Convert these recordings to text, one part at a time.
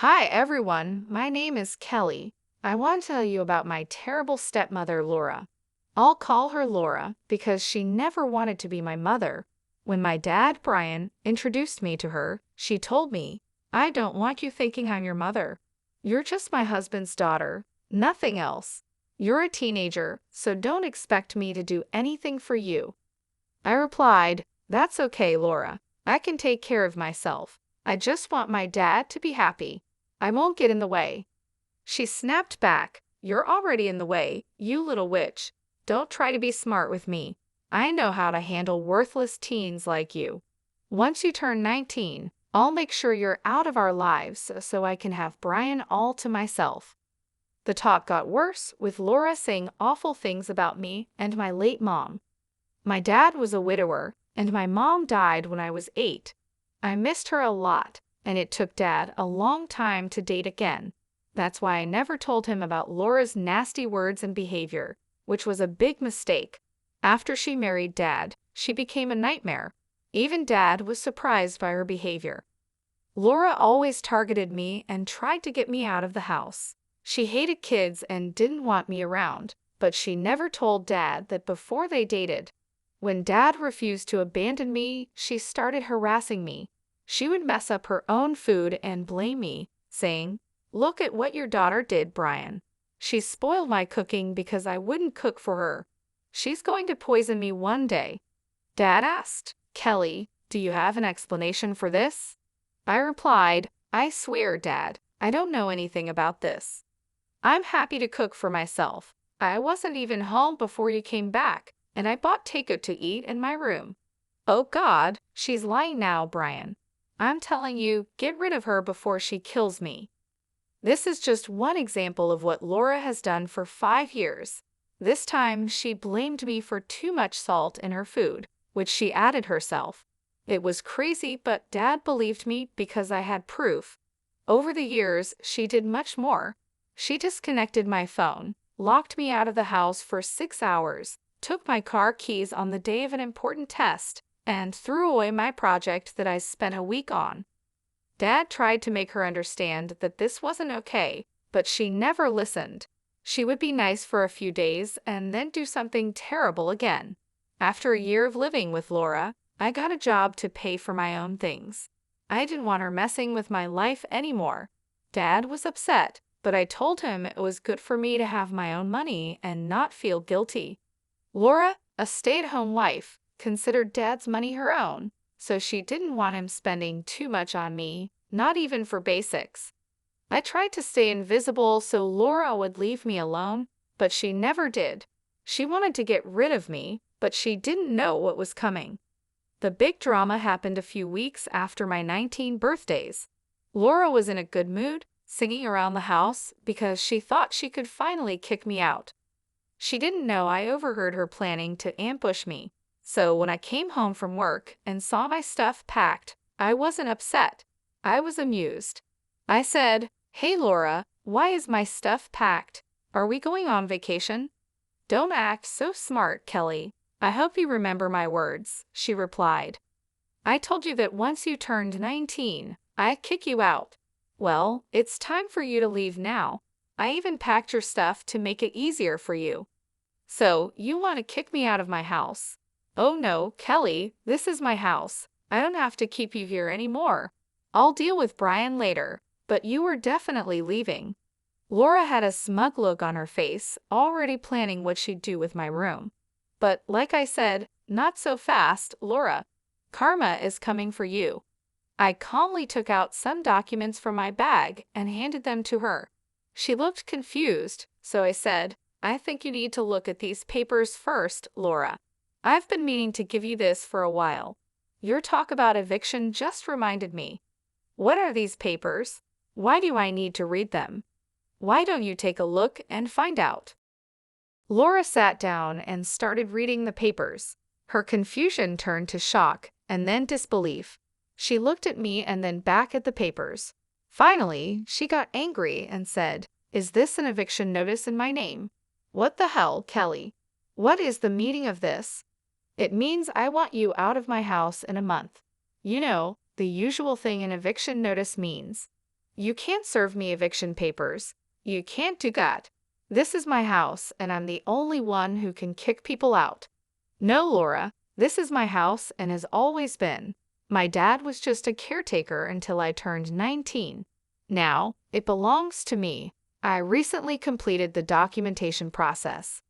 Hi everyone, my name is Kelly. I want to tell you about my terrible stepmother, Laura. I'll call her Laura because she never wanted to be my mother. When my dad, Brian, introduced me to her, she told me, "I don't want you thinking I'm your mother. You're just my husband's daughter, nothing else. You're a teenager, so don't expect me to do anything for you." I replied, "That's okay, Laura. I can take care of myself. I just want my dad to be happy. I won't get in the way." She snapped back, "You're already in the way, you little witch. Don't try to be smart with me. I know how to handle worthless teens like you. Once you turn 19, I'll make sure you're out of our lives so I can have Brian all to myself." The talk got worse, with Laura saying awful things about me and my late mom. My dad was a widower, and my mom died when I was 8. I missed her a lot, and it took Dad a long time to date again. That's why I never told him about Laura's nasty words and behavior, which was a big mistake. After she married Dad, she became a nightmare. Even Dad was surprised by her behavior. Laura always targeted me and tried to get me out of the house. She hated kids and didn't want me around, but she never told Dad that before they dated. When Dad refused to abandon me, she started harassing me. She would mess up her own food and blame me, saying, "Look at what your daughter did, Brian. She spoiled my cooking because I wouldn't cook for her. She's going to poison me one day." Dad asked, "Kelly, do you have an explanation for this?" I replied, "I swear, Dad, I don't know anything about this. I'm happy to cook for myself. I wasn't even home before you came back, and I bought takeout to eat in my room." "Oh God, she's lying now, Brian. I'm telling you, get rid of her before she kills me." This is just one example of what Laura has done for 5 years. This time, she blamed me for too much salt in her food, which she added herself. It was crazy, but Dad believed me because I had proof. Over the years, she did much more. She disconnected my phone, locked me out of the house for 6 hours, took my car keys on the day of an important test, and threw away my project that I spent a week on. Dad tried to make her understand that this wasn't okay, but she never listened. She would be nice for a few days and then do something terrible again. After a year of living with Laura, I got a job to pay for my own things. I didn't want her messing with my life anymore. Dad was upset, but I told him it was good for me to have my own money and not feel guilty. Laura, a stay-at-home wife, considered Dad's money her own, so she didn't want him spending too much on me, not even for basics. I tried to stay invisible so Laura would leave me alone, but she never did. She wanted to get rid of me, but she didn't know what was coming. The big drama happened a few weeks after my 19 birthdays. Laura was in a good mood, singing around the house because she thought she could finally kick me out. She didn't know I overheard her planning to ambush me. So when I came home from work and saw my stuff packed, I wasn't upset. I was amused. I said, "Hey Laura, why is my stuff packed? Are we going on vacation?" "Don't act so smart, Kelly. I hope you remember my words," she replied. "I told you that once you turned 19, I'd kick you out. Well, it's time for you to leave now. I even packed your stuff to make it easier for you." "So, you want to kick me out of my house?" "Oh no, Kelly, this is my house. I don't have to keep you here anymore. I'll deal with Brian later, but you are definitely leaving." Laura had a smug look on her face, already planning what she'd do with my room. But like I said, not so fast, Laura. Karma is coming for you. I calmly took out some documents from my bag and handed them to her. She looked confused, so I said, "I think you need to look at these papers first, Laura. I've been meaning to give you this for a while. Your talk about eviction just reminded me. What are these papers? Why do I need to read them? Why don't you take a look and find out?" Laura sat down and started reading the papers. Her confusion turned to shock and then disbelief. She looked at me and then back at the papers. Finally, she got angry and said, "Is this an eviction notice in my name? What the hell, Kelly? What is the meaning of this? It means I want you out of my house in a month. You know, the usual thing an eviction notice means." You can't serve me eviction papers. You can't do that. This is my house, and I'm the only one who can kick people out. No, Laura, this is my house and has always been. My dad was just a caretaker until I turned 19. Now, it belongs to me. I recently completed the documentation process.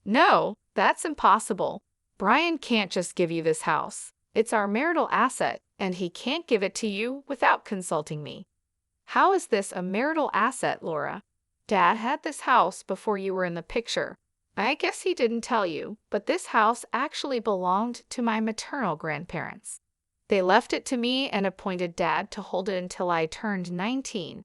No, that's impossible. Brian can't just give you this house. It's our marital asset, and he can't give it to you without consulting me. How is this a marital asset, Laura? Dad had this house before you were in the picture. I guess he didn't tell you, but this house actually belonged to my maternal grandparents. They left it to me and appointed Dad to hold it until I turned 19.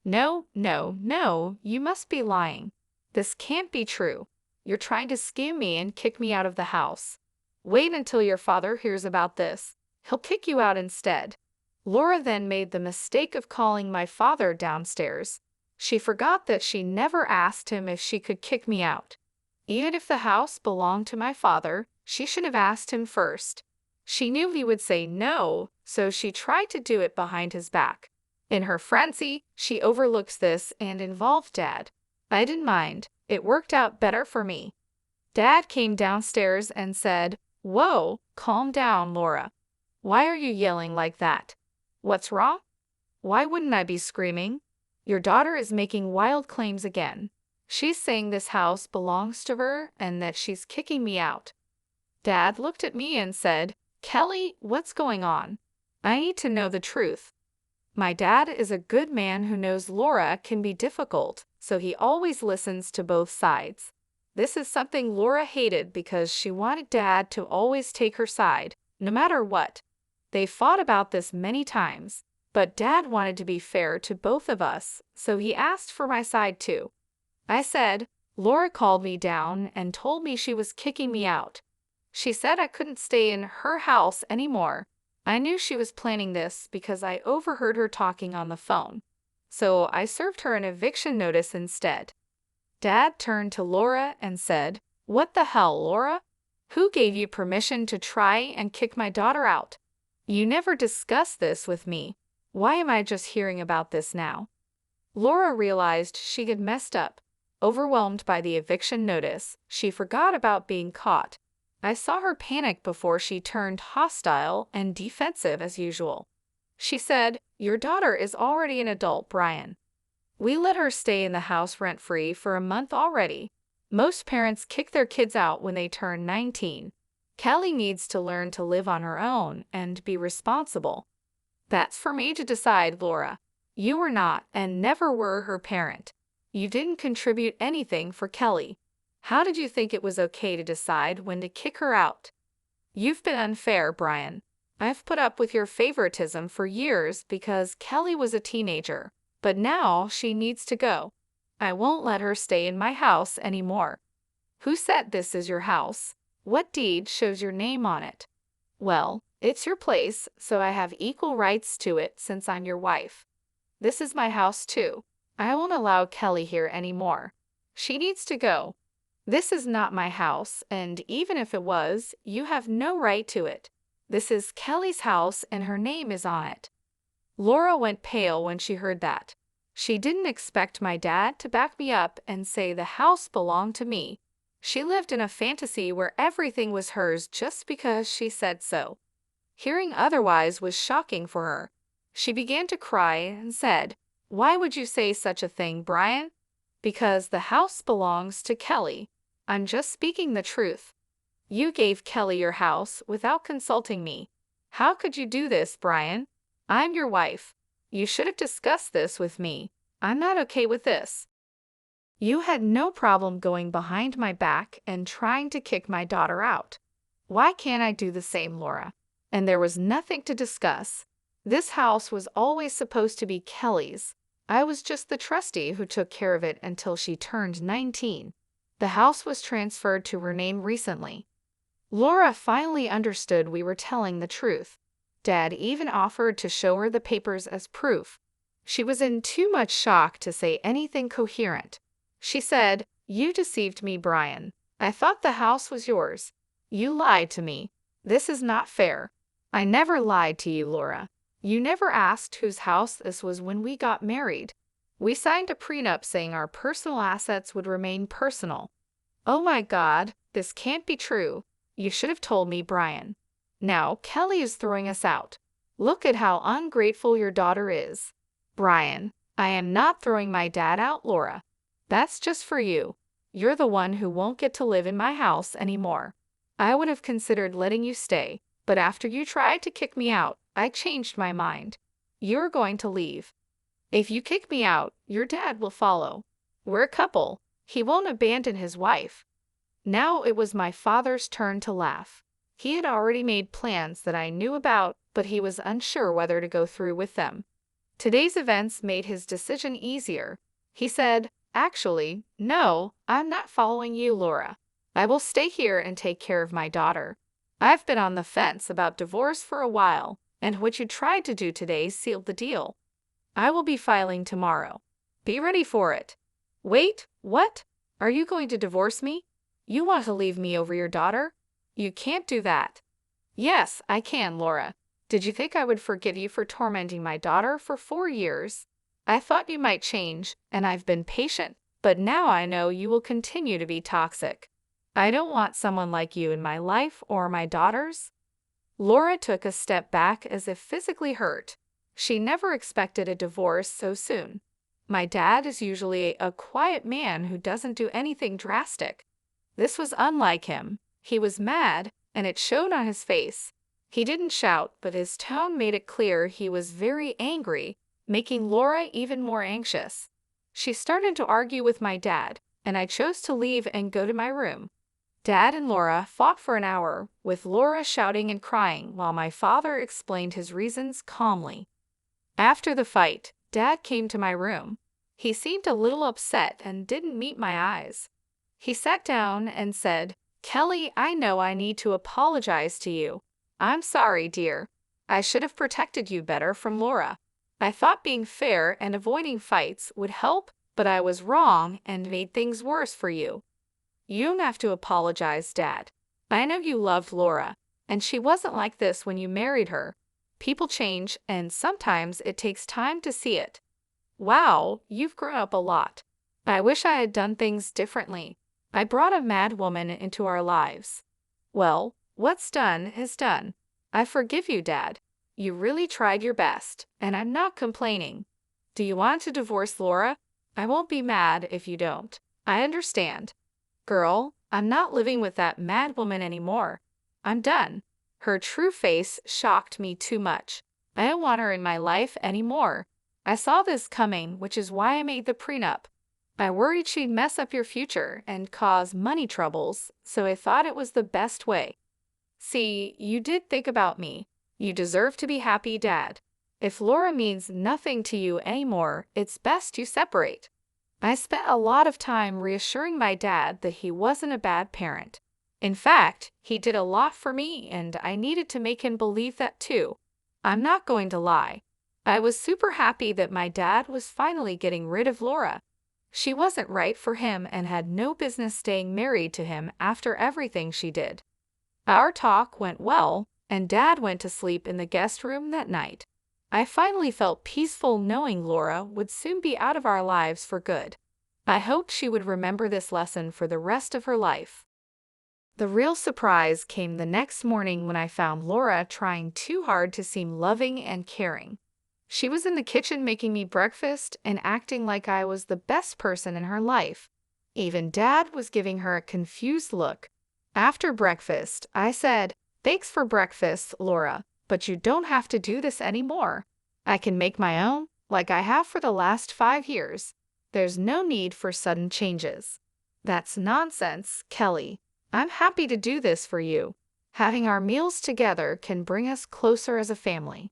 No, no, no, you must be lying. This can't be true. You're trying to scam me and kick me out of the house. Wait until your father hears about this. He'll kick you out instead. Laura then made the mistake of calling my father downstairs. She forgot that she never asked him if she could kick me out. Even if the house belonged to my father, she should have asked him first. She knew he would say no, so she tried to do it behind his back. In her frenzy, she overlooks this and involved Dad. I didn't mind. It worked out better for me. Dad came downstairs and said, "Whoa, calm down, Laura. Why are you yelling like that? What's wrong? Why wouldn't I be screaming? Your daughter is making wild claims again. She's saying this house belongs to her and that she's kicking me out." Dad looked at me and said, "Kelly, what's going on? I need to know the truth." My dad is a good man who knows Laura can be difficult, so he always listens to both sides. This is something Laura hated because she wanted Dad to always take her side, no matter what. They fought about this many times, but Dad wanted to be fair to both of us, so he asked for my side too. I said, "Laura called me down and told me she was kicking me out. She said I couldn't stay in her house anymore. I knew she was planning this because I overheard her talking on the phone. So I served her an eviction notice instead." Dad turned to Laura and said, "What the hell, Laura? Who gave you permission to try and kick my daughter out? You never discussed this with me. Why am I just hearing about this now?" Laura realized she had messed up. Overwhelmed by the eviction notice, she forgot about being caught. I saw her panic before she turned hostile and defensive as usual. She said, "Your daughter is already an adult, Brian. We let her stay in the house rent-free for a month already. Most parents kick their kids out when they turn 19. Kelly needs to learn to live on her own and be responsible." "That's for me to decide, Laura. You were not and never were her parent. You didn't contribute anything for Kelly. How did you think it was okay to decide when to kick her out? You've been unfair, Brian. I've put up with your favoritism for years because Kelly was a teenager, but now she needs to go. I won't let her stay in my house anymore." "Who said this is your house? What deed shows your name on it?" "Well, it's your place, so I have equal rights to it since I'm your wife. This is my house too. I won't allow Kelly here anymore. She needs to go. This is not my house, and even if it was, you have no right to it. This is Kelly's house and her name is on it." Laura went pale when she heard that. She didn't expect my dad to back me up and say the house belonged to me. She lived in a fantasy where everything was hers just because she said so. Hearing otherwise was shocking for her. She began to cry and said, "Why would you say such a thing, Brian?" "Because the house belongs to Kelly. I'm just speaking the truth. You gave Kelly your house without consulting me. How could you do this, Brian? I'm your wife. You should have discussed this with me. I'm not okay with this. You had no problem going behind my back and trying to kick my daughter out. Why can't I do the same, Laura?" And there was nothing to discuss. This house was always supposed to be Kelly's. I was just the trustee who took care of it until she turned 19. The house was transferred to her name recently. Laura finally understood we were telling the truth. Dad even offered to show her the papers as proof. She was in too much shock to say anything coherent. She said, "You deceived me, Brian. I thought the house was yours. You lied to me. This is not fair." "I never lied to you, Laura. You never asked whose house this was when we got married. We signed a prenup saying our personal assets would remain personal. Oh my God, this can't be true. You should have told me, Brian. Now Kelly is throwing us out. Look at how ungrateful your daughter is. Brian, I am not throwing my dad out, Laura. That's just for you. You're the one who won't get to live in my house anymore. I would have considered letting you stay, but after you tried to kick me out, I changed my mind. You're going to leave. If you kick me out, your dad will follow. We're a couple. He won't abandon his wife. Now it was my father's turn to laugh. He had already made plans that I knew about, but he was unsure whether to go through with them. Today's events made his decision easier. He said, "Actually, no, I'm not following you, Laura. I will stay here and take care of my daughter. I've been on the fence about divorce for a while, and what you tried to do today sealed the deal. I will be filing tomorrow. Be ready for it." Wait, what? Are you going to divorce me? You want to leave me over your daughter? You can't do that. Yes, I can, Laura. Did you think I would forgive you for tormenting my daughter for 4 years? I thought you might change, and I've been patient, but now I know you will continue to be toxic. I don't want someone like you in my life or my daughter's. Laura took a step back as if physically hurt. She never expected a divorce so soon. My dad is usually a quiet man who doesn't do anything drastic. This was unlike him. He was mad, and it showed on his face. He didn't shout, but his tone made it clear he was very angry, making Laura even more anxious. She started to argue with my dad, and I chose to leave and go to my room. Dad and Laura fought for an hour, with Laura shouting and crying while my father explained his reasons calmly. After the fight, Dad came to my room. He seemed a little upset and didn't meet my eyes. He sat down and said, "Kelly, I know I need to apologize to you. I'm sorry, dear. I should have protected you better from Laura. I thought being fair and avoiding fights would help, but I was wrong and made things worse for you." You don't have to apologize, Dad. I know you loved Laura, and she wasn't like this when you married her. People change, and sometimes it takes time to see it. Wow, you've grown up a lot. I wish I had done things differently. I brought a mad woman into our lives. Well, what's done is done. I forgive you, Dad. You really tried your best, and I'm not complaining. Do you want to divorce Laura? I won't be mad if you don't. I understand. Girl, I'm not living with that mad woman anymore. I'm done. Her true face shocked me too much. I don't want her in my life anymore. I saw this coming, which is why I made the prenup. I worried she'd mess up your future and cause money troubles, so I thought it was the best way. See, you did think about me. You deserve to be happy, Dad. If Laura means nothing to you anymore, it's best you separate. I spent a lot of time reassuring my dad that he wasn't a bad parent. In fact, he did a lot for me, and I needed to make him believe that too. I'm not going to lie. I was super happy that my dad was finally getting rid of Laura. She wasn't right for him and had no business staying married to him after everything she did. Our talk went well, and Dad went to sleep in the guest room that night. I finally felt peaceful knowing Laura would soon be out of our lives for good. I hoped she would remember this lesson for the rest of her life. The real surprise came the next morning when I found Laura trying too hard to seem loving and caring. She was in the kitchen making me breakfast and acting like I was the best person in her life. Even Dad was giving her a confused look. After breakfast, I said, "Thanks for breakfast, Laura, but you don't have to do this anymore. I can make my own, like I have for the last 5 years. There's no need for sudden changes." That's nonsense, Kelly. I'm happy to do this for you. Having our meals together can bring us closer as a family.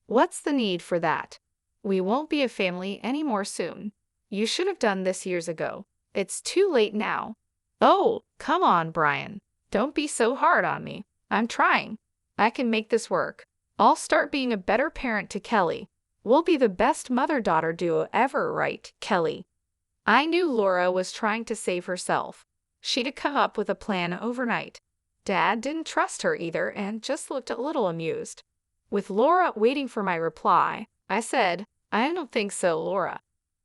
What's the need for that? We won't be a family anymore soon. You should have done this years ago. It's too late now. Oh, come on, Brian. Don't be so hard on me. I'm trying. I can make this work. I'll start being a better parent to Kelly. We'll be the best mother-daughter duo ever, right, Kelly? I knew Laura was trying to save herself. She'd have come up with a plan overnight. Dad didn't trust her either and just looked a little amused. With Laura waiting for my reply, I said, "I don't think so, Laura.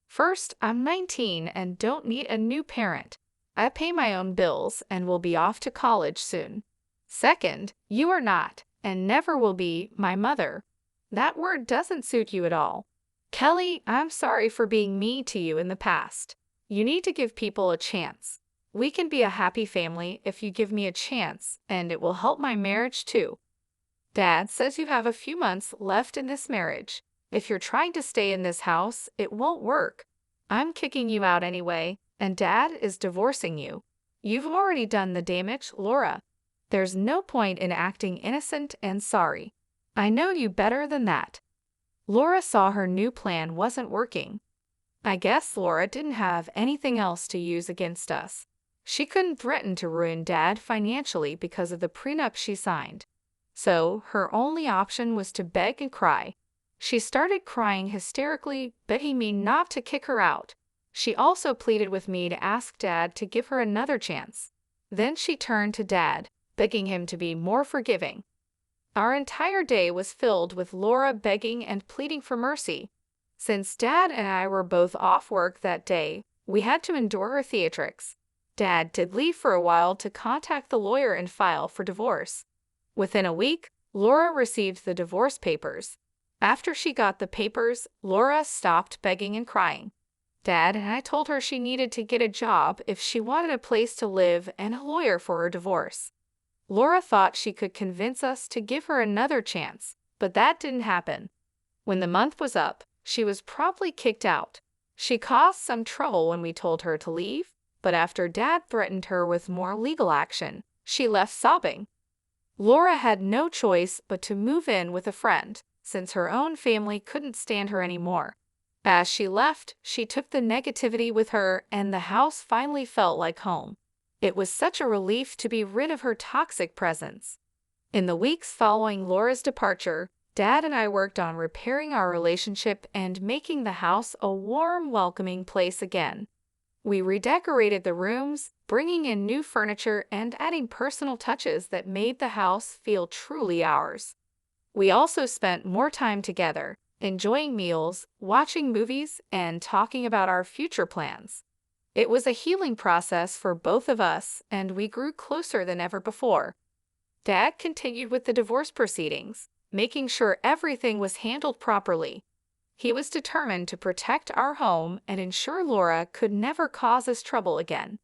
First, I'm 19 and don't need a new parent. I pay my own bills and will be off to college soon. Second, you are not, and never will be, my mother. That word doesn't suit you at all. Kelly, I'm sorry for being mean to you in the past. You need to give people a chance. We can be a happy family if you give me a chance, and it will help my marriage too. Dad says you have a few months left in this marriage. If you're trying to stay in this house, it won't work. I'm kicking you out anyway, and Dad is divorcing you. You've already done the damage, Laura. There's no point in acting innocent and sorry. I know you better than that." Laura saw her new plan wasn't working. I guess Laura didn't have anything else to use against us. She couldn't threaten to ruin Dad financially because of the prenup she signed. So her only option was to beg and cry. She started crying hysterically, begging me not to kick her out. She also pleaded with me to ask Dad to give her another chance. Then she turned to Dad, begging him to be more forgiving. Our entire day was filled with Laura begging and pleading for mercy. Since Dad and I were both off work that day, we had to endure her theatrics. Dad did leave for a while to contact the lawyer and file for divorce. Within a week, Laura received the divorce papers. After she got the papers, Laura stopped begging and crying. Dad and I told her she needed to get a job if she wanted a place to live and a lawyer for her divorce. Laura thought she could convince us to give her another chance, but that didn't happen. When the month was up, she was promptly kicked out. She caused some trouble when we told her to leave, but after Dad threatened her with more legal action, she left sobbing. Laura had no choice but to move in with a friend, since her own family couldn't stand her anymore. As she left, she took the negativity with her, and the house finally felt like home. It was such a relief to be rid of her toxic presence. In the weeks following Laura's departure, Dad and I worked on repairing our relationship and making the house a warm, welcoming place again. We redecorated the rooms, bringing in new furniture and adding personal touches that made the house feel truly ours. We also spent more time together, enjoying meals, watching movies, and talking about our future plans. It was a healing process for both of us, and we grew closer than ever before. Dad continued with the divorce proceedings, making sure everything was handled properly. He was determined to protect our home and ensure Laura could never cause us trouble again.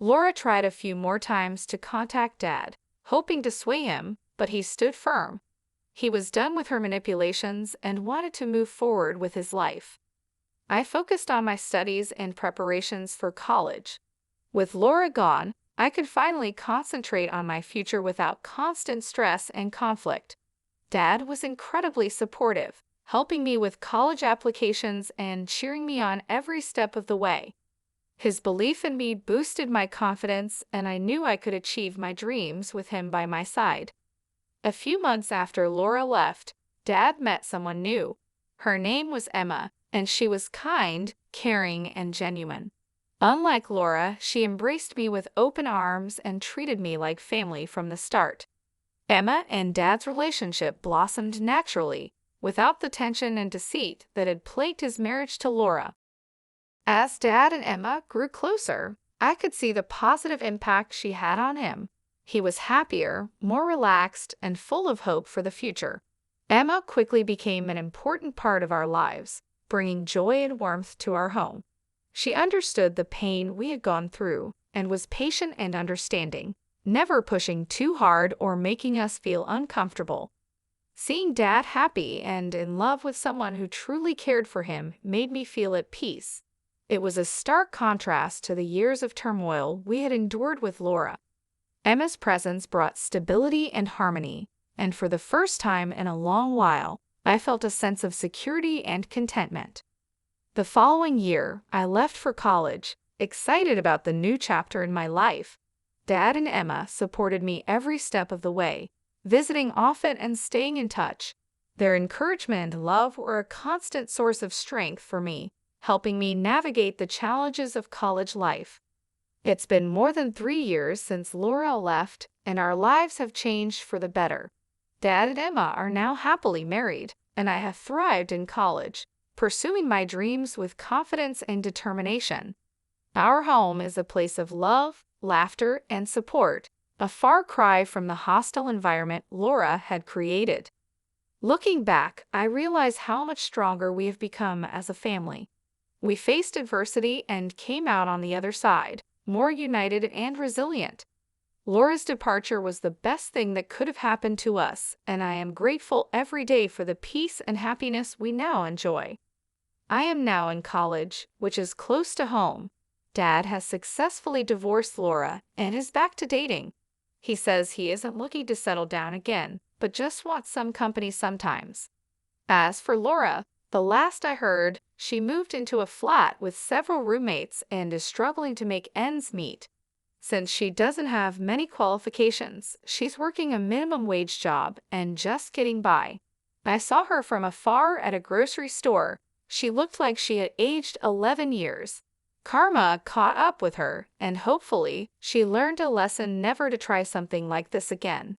Laura tried a few more times to contact Dad, hoping to sway him, but he stood firm. He was done with her manipulations and wanted to move forward with his life. I focused on my studies and preparations for college. With Laura gone, I could finally concentrate on my future without constant stress and conflict. Dad was incredibly supportive, helping me with college applications and cheering me on every step of the way. His belief in me boosted my confidence, and I knew I could achieve my dreams with him by my side. A few months after Laura left, Dad met someone new. Her name was Emma, and she was kind, caring, and genuine. Unlike Laura, she embraced me with open arms and treated me like family from the start. Emma and Dad's relationship blossomed naturally, without the tension and deceit that had plagued his marriage to Laura. As Dad and Emma grew closer, I could see the positive impact she had on him. He was happier, more relaxed, and full of hope for the future. Emma quickly became an important part of our lives, bringing joy and warmth to our home. She understood the pain we had gone through and was patient and understanding, never pushing too hard or making us feel uncomfortable. Seeing Dad happy and in love with someone who truly cared for him made me feel at peace. It was a stark contrast to the years of turmoil we had endured with Laura. Emma's presence brought stability and harmony, and for the first time in a long while, I felt a sense of security and contentment. The following year, I left for college, excited about the new chapter in my life. Dad and Emma supported me every step of the way, visiting often and staying in touch. Their encouragement and love were a constant source of strength for me, helping me navigate the challenges of college life. It's been more than 3 years since Laura left, and our lives have changed for the better. Dad and Emma are now happily married, and I have thrived in college, pursuing my dreams with confidence and determination. Our home is a place of love, laughter, and support, a far cry from the hostile environment Laura had created. Looking back, I realize how much stronger we have become as a family. We faced adversity and came out on the other side, more united and resilient. Laura's departure was the best thing that could have happened to us, and I am grateful every day for the peace and happiness we now enjoy. I am now in college, which is close to home. Dad has successfully divorced Laura and is back to dating. He says he isn't looking to settle down again, but just wants some company sometimes. As for Laura, the last I heard, she moved into a flat with several roommates and is struggling to make ends meet. Since she doesn't have many qualifications, she's working a minimum wage job and just getting by. I saw her from afar at a grocery store. She looked like she had aged 11 years. Karma caught up with her, and hopefully, she learned a lesson never to try something like this again.